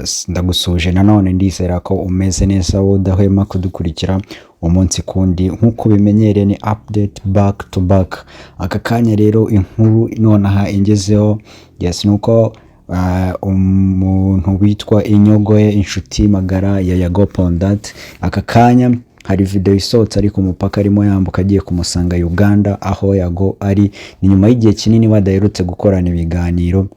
yes ndagusuje nanone ndizera ko umeze neza udahwema kudukurikira umunsi kundi nkuko bimenyereye ni update back to back. Aka kanya rero inkuru nonaha ingezeho yes nuko umuntu witwa Inyogoye inshuti magara ya Yago Pondat aka kanya hari video isohotse ari ku mupaka arimo yambuka agiye kumusanga Uganda aho Yago ari ni nyuma y'igihe kinini badaherutse gukorana ibiganiro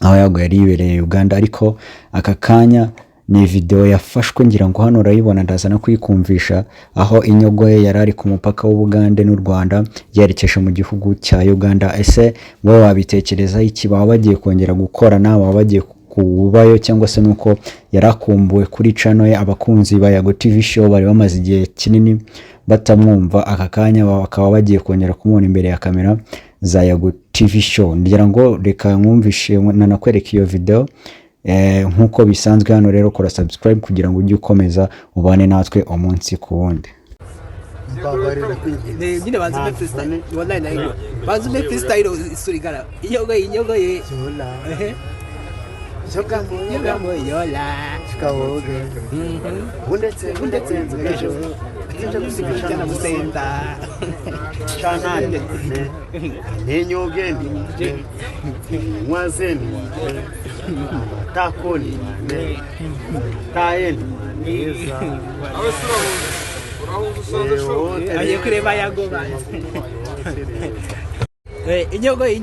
aho Yago yari yibereye Uganda ariko aka kanya ni video yafashwe ngira ngo hano urayibona ndazana kwikumvisha aho Inyogoye yarari ku mupaka w'Ubugande n'u Rwanda yerekesha mu gihugu cya Uganda. Ese wowe wabitekereza iki baba bagiye kongera gukora nawe baba bagiye kubayo cyangwa se nuko yarakumbuwe kuri channel ye abakunzi ba Yago TV show bari bamaze igihe kinini batamwumva aka kanya bakaba bagiye kongera kumubona imbere ya kamera za Yago TV show. Ngira ngo reka mwumvishe nanakwereka iyo video nkuko bisanzwe hano rero kora subscribe kugira ngo ujye ukomeza ubane natwe umunsi ku wundi. Nyine bazime freestyle wallahi nayo bazime freestyle isurigara Inyogoye Shogambo yola shikawoge undetse nzejo nje gusigisha na musenda chanane nenyogeni mwazeni takoni taeli aye kureba Yago Inyogoye